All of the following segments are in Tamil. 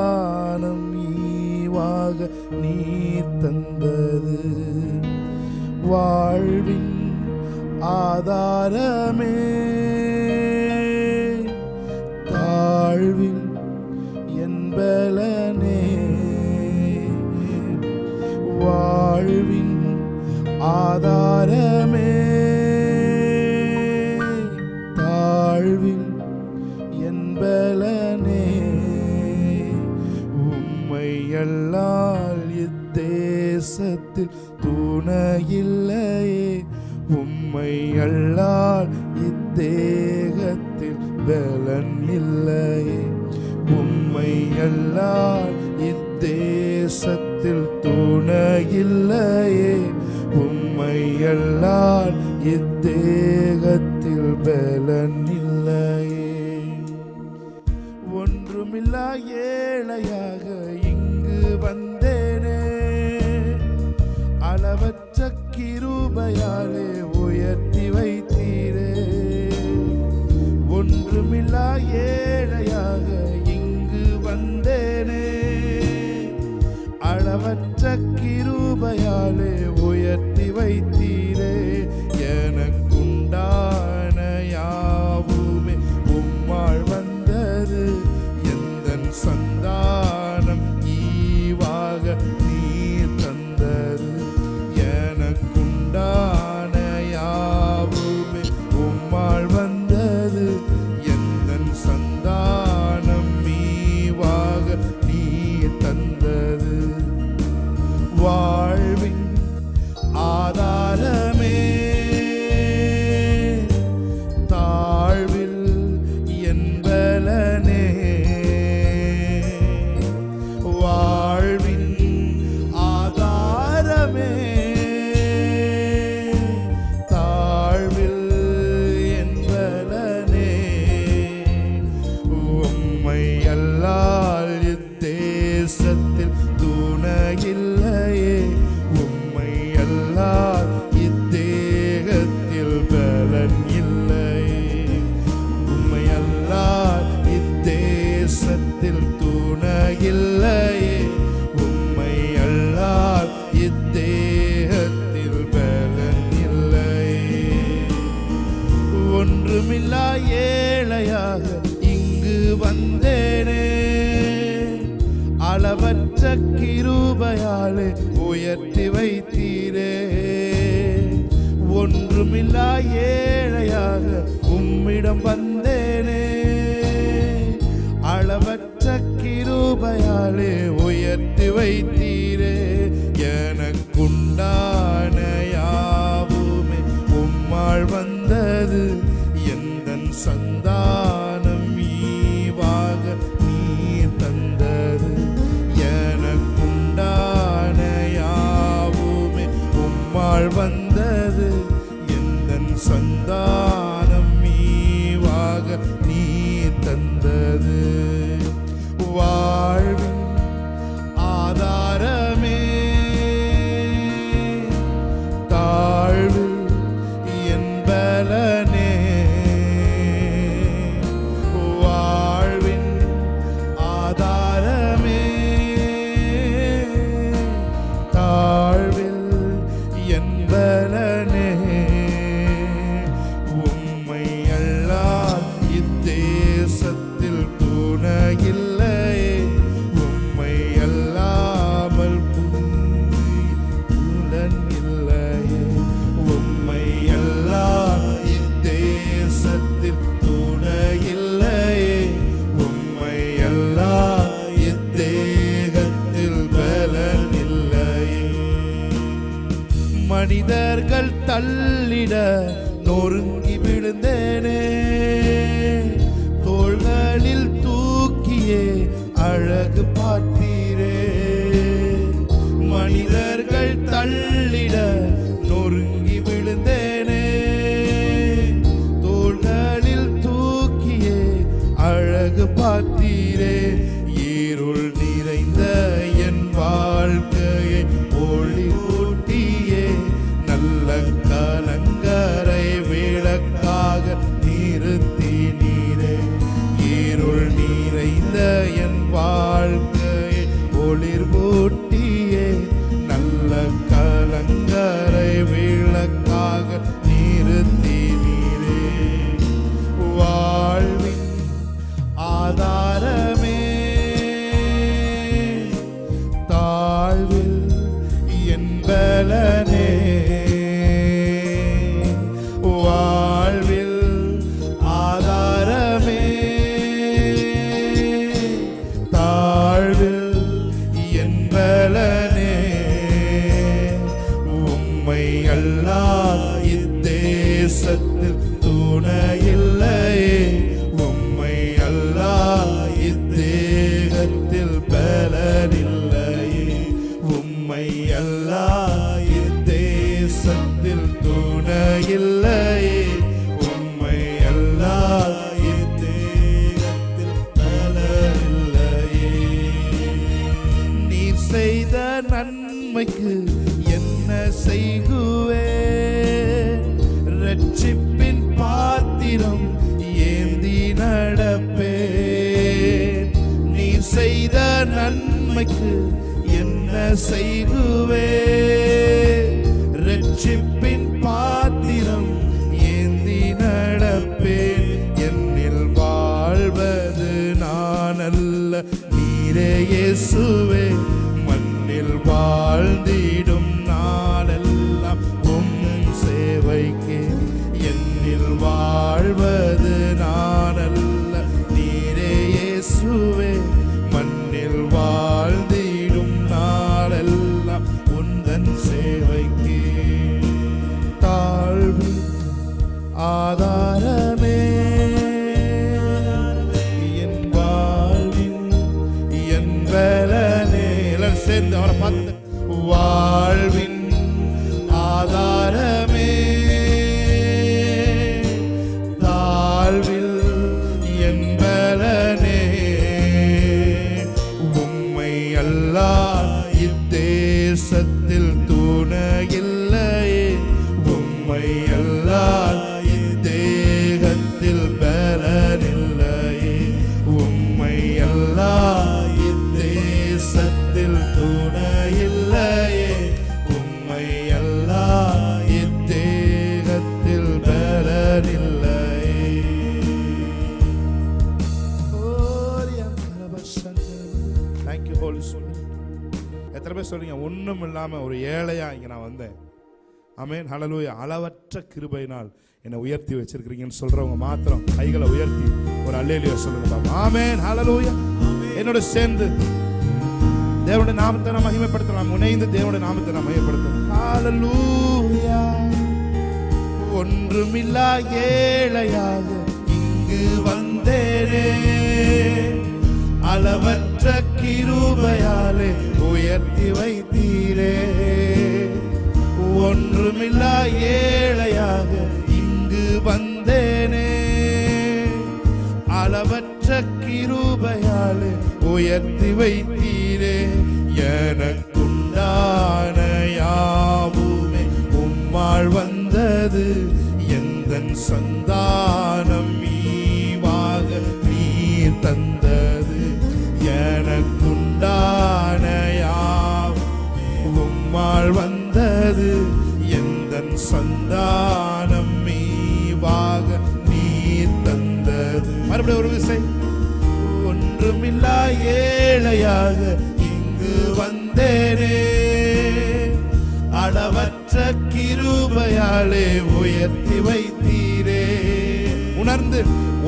சந்தானம் ஈவாக நீ தந்தது. வாழ்வின் ஆதாரமே, தாழ்வின் என்பலனே, வாழ்வின் ஆதாரமே, தாழ்வின் என்பலனே, உம்மை அல்லால் இத்தேசத்தில் துணையில்லையே, உம்மை அல்லால் இத்தேகத்தில் பலன் இல்லையே, உம்மை அல்லால் இத்தேசத்தில் துணையில்லையே, உம்மை அல்லால் இத்தேகத்தில் பலன் இல்லையே. ஒன்றுமில்லா ஏழையாக இங்கு வந்தேனே, அளவற்ற கிருபையாலே உயர்த்தி வைத்தீரே. ஒன்றுமில்லா ஏழையாக இங்கு வந்தேனே, அளவற்ற கிருபையாலே உயர்த்தி வைத்தீரே. எனக்குண்டான யாவுமே உம்மால் வந்தது, எந்தன் சந்தானம் ஈவாக நீர் தந்தது. எனக்குண்டான யாவுமே உம்மால் வந்தது, எந்தன் சந்தானம் ஈவாக நீர் தந்தது. வாழ்வின் ஆதாரமே, தாழ்வில் என்பலனே, வாழ்வின் ஆதாரமே, தாழ்வில் என்பலனே, உம்மை அல்லால் இத்தேசத்தில் துணையில்லையே, உம்மை அல்லால் இத்தேகத்தில் பலன் இல்லையே, உம்மை அல்லால் இத்தேசத்தில் துணையில்லையே, உம்மை அல்லால் இத்தேகத்தில் பலன் இல்லையே. ஒன்றுமில்லா ஏழையாக இங்கு வந்தேனே, அளவற்ற கிருபையாலே உயர்த்தி வைத்தீரே. ஒன்றுமில்லா ஏழையாக உம்மிடம் வந்தேனே, அளவற்ற கிருபையாலே உயர்த்தி வைத்தீரே. எனக்குண்டான யாவுமே உம்மால் வந்தது, எந்தன் சந்தானம் ஈவாக நீர் தந்தது. எனக்குண்டான யாவுமே உம்மால் வந்தது, எந்தன் சந்தானம் ஈவாக நீர் தந்தது. வாழ்வின் ஆதாரமே, தாழ்வில் என்பலனே, வாழ்வின் ஆதாரமே, தாழ்வில் என்பலனே, உம்மை அல்லால் இத்தேசத்தில் துணையில்லையே, உம்மை அல்லாமல் புலன் இல்லையே, உம்மை அல்லால் இத்தேசத்தில் துணையில்லையே, உம்மை அல்லால் இத்தேகத்தில் பலன் இல்லையே. மனிதர்கள் தள்ளிட நொறுங்கி விழுந்தேனே, தோள்களில் தூக்கியே அழகு பார்த்தீரே. மனிதர்கள் தள்ளிட நொறுங்கி விழுந்தேனே, தோள்களில் தூக்கியே அழகு பார்த்தீரே. இருள் நிறைந்த என் வாழ்க்கையை ஒளி ஊட்டியே, நல்ல கலங்கரை விளக்காக நிறுத்தி நீரே. இருள் நிறைந்த என் வாழ்க்கை ஒளிர் ஊட்டியே நல்ல கலங்கரை விளக்காக நிறுத்தினீரே. வாழ்வின் ஆதாரமே தாழ்வில் என் பலனே, வாழ்வில் ஆதாரமே தாழ்வில் என் பலனே. உம்மை அல்லால் இத்தேசத்தில் துணையில்லையே, உம்மை அல்லால் இத்தேகத்தில் பலனில்லையே, உம்மை அல்லால் இத்தேசத்தில் துணையில்லையே, உம்மை அல்லால் இத்தேகத்தில் பலனில்லையே. நீர் செய்த நன்மைக்கு என்ன செய்குவேன், ரட்சிப்பின் பாத்திரம் ஏந்தி நடப்பேன். நீ செய்த நன்மைக்கு என்ன செய்குவேன், ரட்சிப்பின் பாத்திரம் ஏந்தி நடப்பேன். என்னில் வாழ்வது நான் அல்ல, நீரே இயேசுவே. மண்ணில் வாழ்ந்திடும் நாளெல்லாம் உம் சேவைக்கே. என்னில் வாழ்வது நான் அல்ல, நீரே இயேசுவே. மண்ணில் வாழ்ந்திடும் நாளெல்லாம் உந்தன் சேவைக்கே. தாழ்வு ஆதாரமே என் வாழ்வின் என் பலனே. எல்லாரும் சேர்ந்து அவரை பார்த்து வாழ்வின் ஆதாரமே தாழ்வில் என் பலனே. உம்மை அல்லால் இத்தேசத்தில் துணையில்லையே, உம்மை அல்லால் இத்தேகத்தில் பலனில்லையே, உம்மை அல்லால் இத்தேசத்தில் துணையில்லையே, உம்மை அல்லால் இத்தேகத்தில் பலனில்லையே. Thank you, Holy Spirit. எத்தனை பேர் சொல்றீங்க ஒண்ணும் இல்லாம ஒரு ஏழையா இங்க நான் வந்தேன். ஆமென், ஹல்லேலூயா. அளவற்ற கிருபையினால் என்னை உயர்த்தி வச்சிருக்கீங்கன்னு சொல்றவங்க மாத்திரம் கைகளை உயர்த்தி ஒரு அல்லேலூயா சொல்லுங்க பாப்போம். ஆமென், ஹல்லேலூயா. என்னோட சேர்ந்து தேவனுடைய நாமத்தை நாம் மகிமைப்படுத்தலாம். இணைந்து தேவனுடைய நாமத்தை நாம் மகிமைப்படுத்தலாம். ஹல்லேலூயா. ஒன்றுமில்லா ஏழையாக இங்கு வந்தேனே, அளவற்ற கிருபையாலே உயர்த்தி வைத்தீரே. ஒன்றுமில்லா ஏழையாக இங்கு வந்தேனே, அளவற்ற கிருபையாலே உயர்த்தி வைத்தீரே. எனக்குண்டான யாவுமே உம்மால் வந்தது, எந்தன் சந்தானம் ஈவாக நீர் தந்தது. எனக்குண்டான யாவுமே உம்மால் வந்தது, எந்தன் சந்தானம் ஈவாக நீர் தந்தது. மறுபடியும் ஒரு விசை. ஒன்றுமில்லா ஏழையாக இங்கு வந்தேனே, அளவற்ற கிருபையாலே உயர்த்தி வைத்தீரே. உணர்ந்து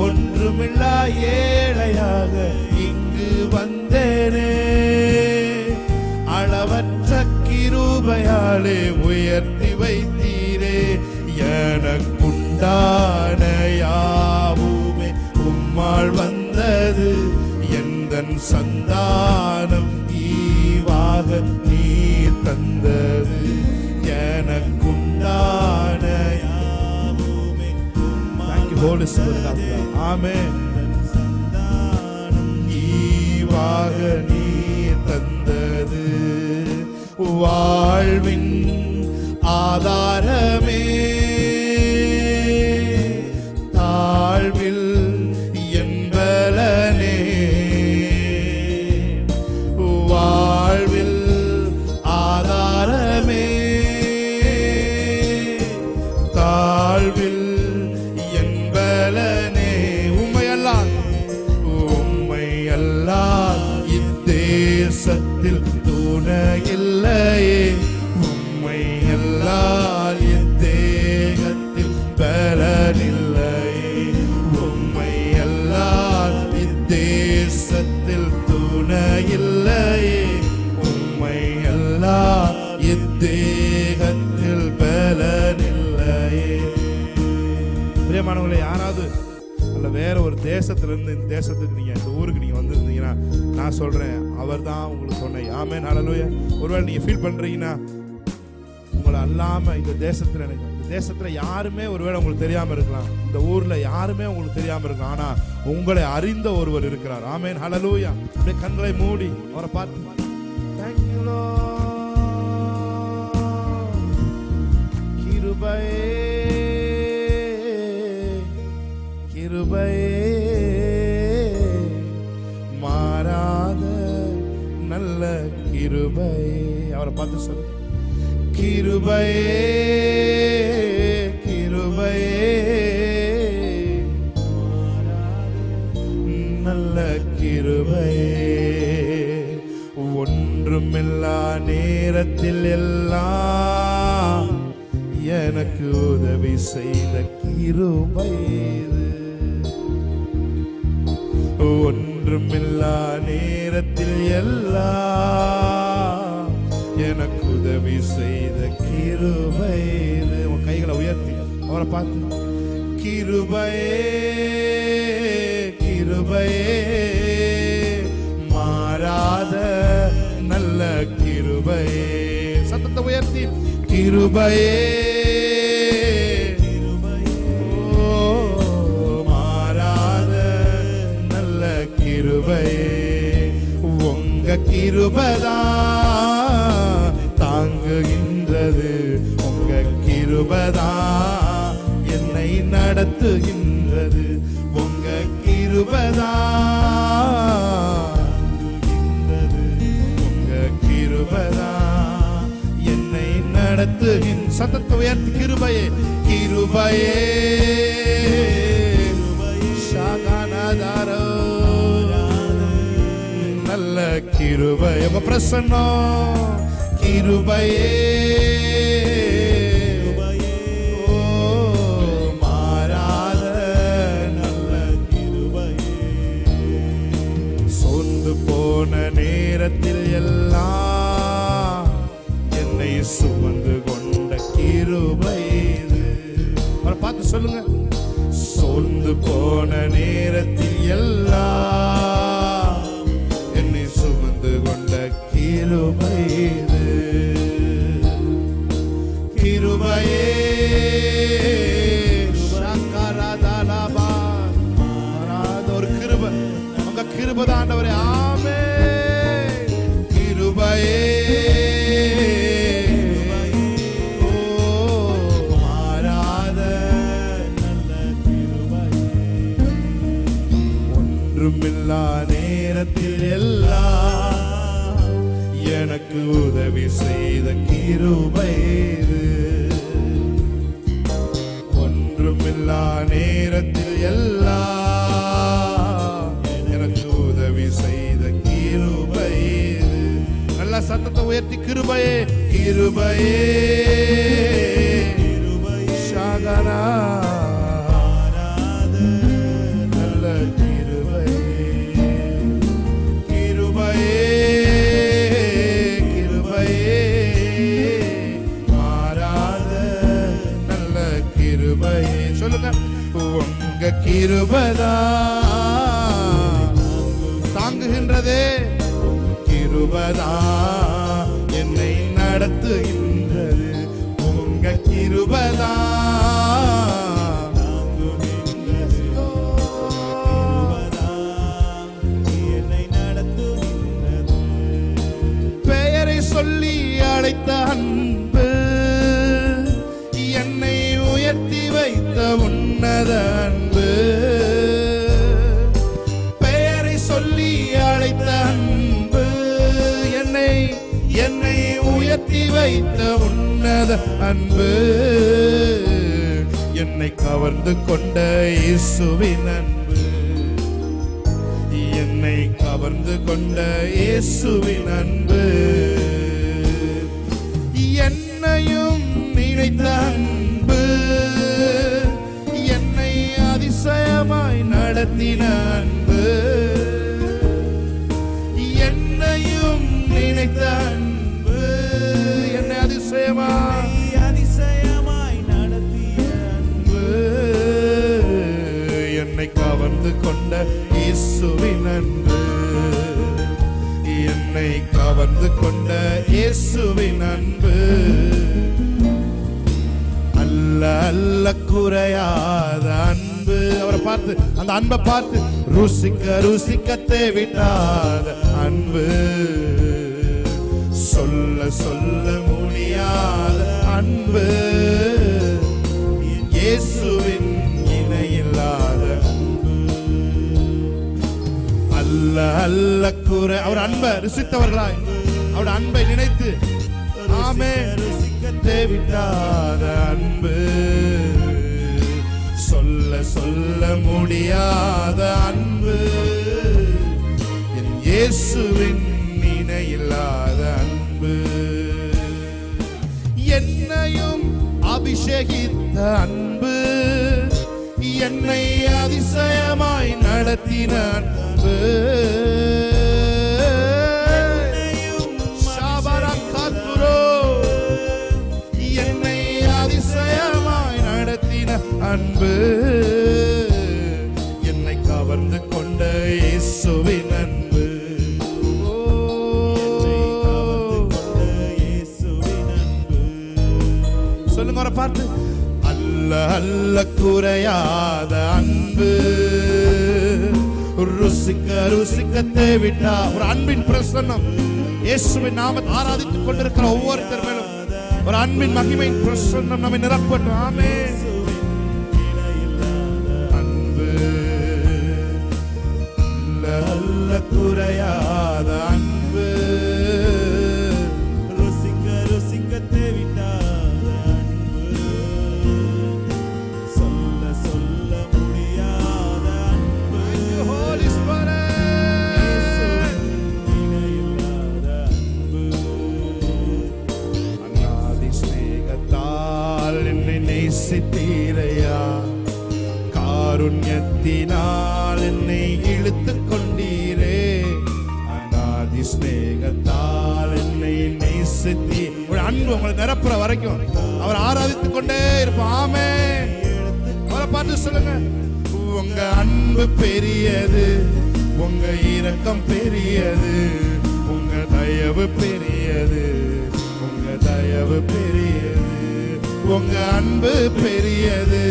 ஒன்றுமில்லா ஏழையாக இங்கு வந்தேனே, அளவற்ற கிருபையாலே உயர்த்தி வைத்தீரே. எனக்குண்டான யாவுமே உம்மால் வந்தது, எந்தன் சந்தானம் ஈவாக நீர் தந்தது. எனக்குண்டான யாவுமே Thank you, Holy Spirit of God. Amen. Santhanam ஈவாக நீர் தந்தது. வாழ்வின் ஆதாரமே தாழ்வில் என் பலனே. தேசத்தில் துணையில்லையே, உம்மை எல்லால் இத்தேகத்தில் பலனில்லையே, உம்மை எல்லால் இத்தேசத்தில் துணையில்லையே, உம்மை எல்லால் இத்தேகத்தில் பலனில்லையே. பிரியமானவர்களே, யாராவது அல்ல வேற ஒரு தேசத்திலிருந்து இந்த தேசத்துக்கு நீங்க இந்த ஊருக்கு நீங்க வந்திருந்தீங்கன்னா நான் சொல்றேன், அவர் தான் உங்களுக்கு சொன்னேன். ஆமென், ஹல்லேலூயா. ஒருவேளை நீங்க ஃபீல் பண்றீங்கன்னா உங்களை அல்லாம இந்த தேசத்துல யாருமே ஒருவேளை உங்களுக்கு தெரியாம இருக்கலாம், இந்த ஊர்ல யாருமே உங்களுக்கு தெரியாம இருக்கலாம், ஆனா உங்களை அறிந்த ஒருவர் இருக்கிறார். ஆமென், ஹல்லேலூயா. அப்படியே கண்களை மூடி அவரை பார்த்து Thank you Lord. கிருபையே கிருபையே மாறாத நல்ல கிருபையே. அவரை பார்த்து சொல்லு, கிருபையே கிருபையே நல்ல கிருபையே, ஒன்றுமில்லா நேரத்தில் எல்லாம் எனக்கு உதவி செய்த கிருபை, ஒன்றுமில்லா நேரத்தில் எல்லாம் எனக்கு உதவி செய்த கிருபை. உன் கைகளை உயர்த்தி அவரை பார்த்து, கிருபையே கிருபையே மாறாத நல்ல கிருபையே. சத்தத்தை உயர்த்தி, கிருபையே உங்க கிருபைதான் தாங்குகின்றது, உங்க கிருபைதான் என்னை நடத்துகின்றது, உங்க கிருபைதான் உங்க கிருபைதான் என்னை நடத்துகின்ற. சத்தத்தை உயர்த்தி, கிருபையே கிருபையே சாகானாதாரோ நல்ல கிருபை. உங்க பிரசன்னம் கிருபையே மாறாத நல்ல கிருபையே, சோர்ந்து போன நேரத்தில் எல்லாம் என்னை சுமந்து கொண்ட கிருபை. அவரை பார்த்து சொல்லுங்க, சோர்ந்து போன நேரத்தில் எல்லாம் என்னை சுமந்து கொண்ட கிருபை. கிருபையே ஒரு கிருபை, உங்க கிருபை தான் ஆண்டவரே. ஆமென். கிருபையே ஒன்றுமில்லா நேரத்தில் எல்லாம் எனக்கு உதவி செய்த கிருபை. ஒன்றுமில்லா நேரத்தில் எல்லாம் எனக்கு உதவி செய்த கிருபை. நல்ல சத்தத்தை உயர்த்தி, கிருபையே கிருபையே சாகரா சொல்லுங்க, உங்க கிருபைதான் தாங்குகின்றதே, கிருபைதான் என்னை நடத்துகின்றது, உங்க கிருபைதான் என்னை நடத்துகின்றது. பெயரை சொல்லி அழைத்த அன்பு என்னை உயர்த்தி வைத்த உன்னத அன்பு, பெயரை சொல்லி அழைத்த அன்பு என்னை உயர்த்தி வைத்த உன்னத அன்பு, என்னை கவர்ந்து கொண்ட இயேசுவின் அன்பு, என்னை கவர்ந்து கவர்ந்து கொண்ட இயேசுவின் அன்பு, என்னையும் நினைத்த அன்பு, என்னை அதிசயமாய் நடத்தின அன்பு, என்னையும் நினைத்த அன்பு, என்னை அதிசயமாய் நடத்திய அன்பு, என்னை கவர்ந்து கொண்ட இயேசுவின் அன்பு, என்னை கவர்ந்து கொண்ட இயேசுவின் அன்பு, அல்ல அல்ல குறையாத அன்பு. அவரை பார்த்து, அந்த அன்பை பார்த்து, ருசிக்க ருசிக்க தேவிட்டாத அன்பு, சொல்ல சொல்ல முடியாத அன்பு, இயேசுவின் இணையில்லாத அன்பு, அல்ல அல்ல குறை. அவர் அன்பை ருசித்தவர்களாய், அவர் அன்பை நினைத்து ஆமென் தேவிட்டாத அன்பு, சொல்ல சொல்ல முடியாத அன்பு, என் இயேசுவின் இணையில்லாத அன்பு, என்னையும் அபிஷேகித்த அன்பு, என்னை அதிசயமாய் நடத்தின அன்பு, அன்பு, என்னை கவர்ந்து கொண்ட இயேசுவின் அன்பு, சொல்லுங்க அவரை பார்த்து, அல்ல அல்ல குறையாத அன்பு, ருசிக்க ருசிக்க தேவிட்டா ஒரு அன்பின் பிரசன்னம். இயேசுவின் நாமத்தை ஆராதித்துக் கொண்டிருக்கிற ஒவ்வொருத்தர் மேலும் ஒரு அன்பின் மகிமையின் பிரசன்னம் நம்மை நிரப்பட்டும். ஆமென். குறையாத அன்பு, ருசிக்க ருசிக்க தேவிட்டாத அன்பு, சொல்ல சொல்ல முடியாத அன்பு, ஹோலி ஸ்பிரிட் இணையில்லாத அன்பு, அநாதி ஸ்நேகத்தால் என்னை நேசித்தீரையா, காருண்யத்தினால் என்னை இழுத்துக் கொண்டீரே, அநாதி ஸ்நேகத்தால் என்னை நேசித்தி. ஒரு அன்பு உங்களை நிரப்புற வரைக்கும் அவர் ஆராதித்துக் கொண்டே இருப்போம். ஆமென். அவரை பார்த்து சொல்லுங்க, உங்க அன்பு பெரியது, உங்க இரக்கம் பெரியது, உங்க தயவு பெரியது, உங்க தயவு பெரியது, உங்க அன்பு பெரியது,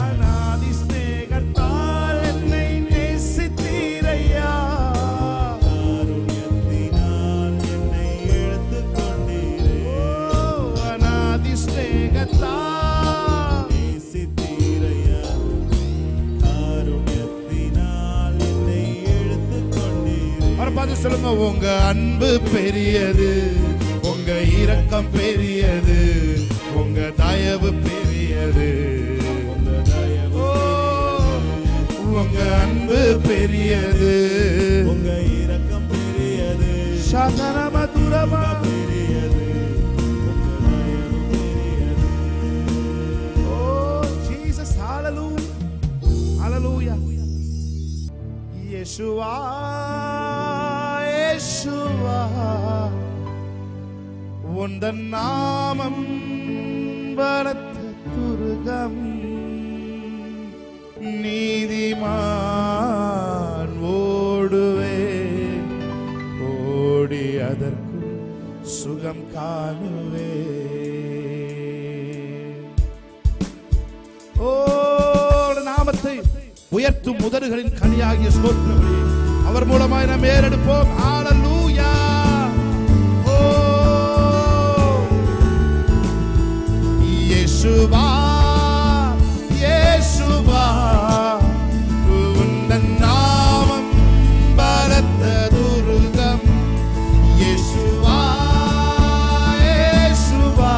அநாதி ஸ்நேகத்தால் என்னை நேசித்தீரையா, காருண்யத்தினால் என்னை இழுத்துக் கொண்டீரே, அநாதி ஸ்நேகத்தால் நேசித்தீரையா, காருண்யத்தினால் என்னை இழுத்துக் கொண்டீரே. அவரை பார்த்து சொல்லுங்க, உங்க அன்பு பெரியது, உங்க இரக்கம் பெரியது, உங்க தயவு பெரியது, உங்க தயவு, உங்க அன்பு பெரியது, உங்க இரக்கம் பெரியது, சதரமதுரமா பெரியது, உங்க தயவு பெரியது. ஓ ஜீசஸ், ஹalleluya ஹalleluya. இயேசுவா இயேசுவா, உந்தன் நாமம் பலத்த துருகம், நீதிமான் ஓடுவே, ஓடி அதற்குள் சுகம் காணுவே. ஓ நாமத்தை உயர்த்தும் முதல்களின் கனியாகிய ஸ்தோத்திரமே, அவர் மூலமாய் நாம் ஏறெடுப்போம். ஹalleluya. ஓ இயேசுவா இயேசுவா, உந்தன் நாமம் பலத்த துருகம், இயேசுவா இயேசுவா,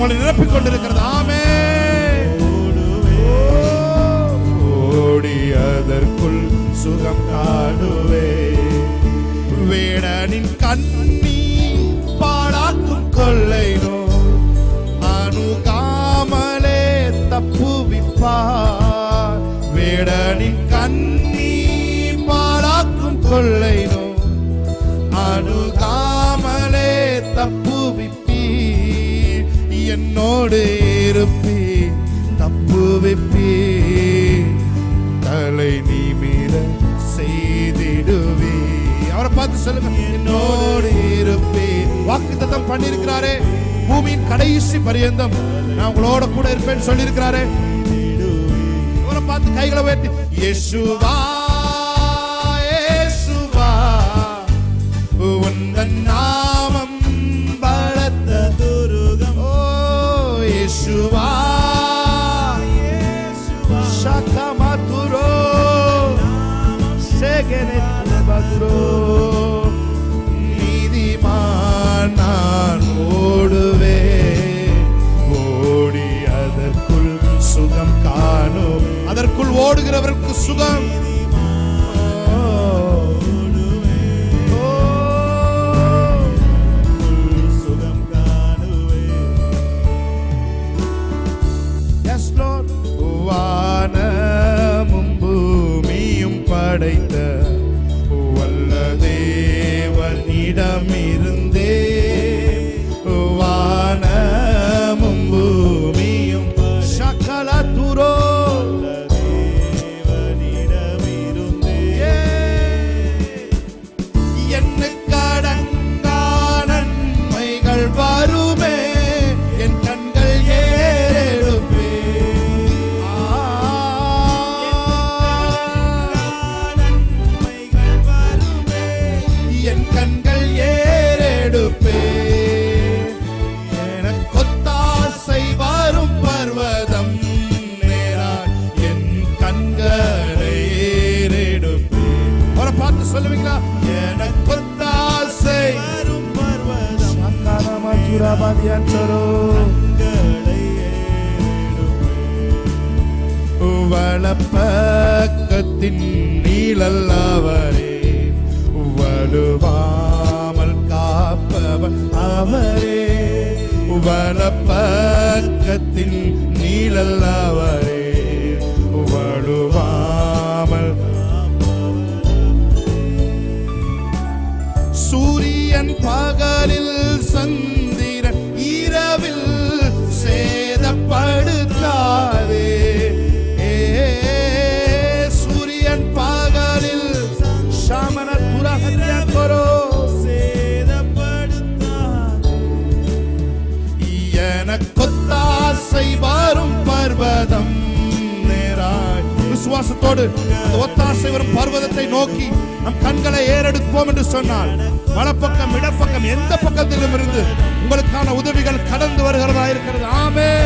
உங்களை நிரப்பிக் கொண்டிருக்கிறது. ஆமென். ஓடி அதற்குள் சுகம் காணுவே. வேடனின் கண்ணி பாழாக்கும் கொள்ளை நோய் அணுகாமலே தப்புவிப்பார். வேடனின் கண்ணி பாழாக்கும் கொள்ளை நோய் அணுகாமலே தப்புவிப்பீர். என்னோடு இருப்பீர், தப்புவிப்பீர், தலை நிமிர செய்திடுவே. அவரை பார்த்து சொல்லுங்க, என்னோடு இருப்பேன். வாக்குத்தத்தம் பண்ணியிருக்கிறாரே, பூமியின் கடைசி பரியந்தம் நான் உங்களோட கூட இருப்பேன்னு சொல்லியிருக்கிறாரே. அவரை பார்த்து கைகளை உயர்த்தி, இயேசுவா இயேசுவா உந்தன் நாமம் பலத்த துருகம். ஓ இயேசுவா இயேசுவா ஷகமதுரோ செகனெத்மதுரோ. நீதிமான் நான் ஓடுவே, ஓடி அதற்குள் சுகம் காணும். அதற்குள் ஓடுகிறவருக்கு சுகம். வானமும் பூமியும் படைத்த வல்ல தேவனிடமிருந்தே, வானமும் பூமியும் சகல துரோ தேவனிடமிருந்தே. என்னுக்கு அடங்கா நன்மைகள் வருமே, என் கண்கள் ஏறெடுப்பே. என் கண்கள் ஏறெடுப்பே. எனக்கொத்தாசை வரும் பர்வதம் நேராய் என் கண்களை ஏறெடுப்பே. அவரை பார்த்து சொல்லுவீங்களா? எனக்கொத்தாசை வரும் பர்வதம் வலப்பக்கத்தின் நீழல் அவரே, வலுவாமல் காப்பவர் அவரே. வலப்பக்கத்தின் நீழல் அவரே, வலுவாமல். சூரியன் பகலில் சந்திரன் இரவில் சேதப்படுத்தாதே. சூரியன் பகலில் சாமன துரகத்தியோ சேதப்படுத்தாதே. எனக்கொத்தாசை வரும் பர்வதம் நேராய். விசுவாசத்தோடு அந்த ஒத்தாசை வரும் பர்வதத்தை நோக்கி நம் கண்களை ஏறெடுப்போம் என்று சொன்னால், வலப்பக்கம் இடப்பக்கம் எந்த பக்கத்திலும் இருந்து உங்களுக்கான உதவிகள் கடந்து வருகிறதா இருக்கிறது. ஆமென்.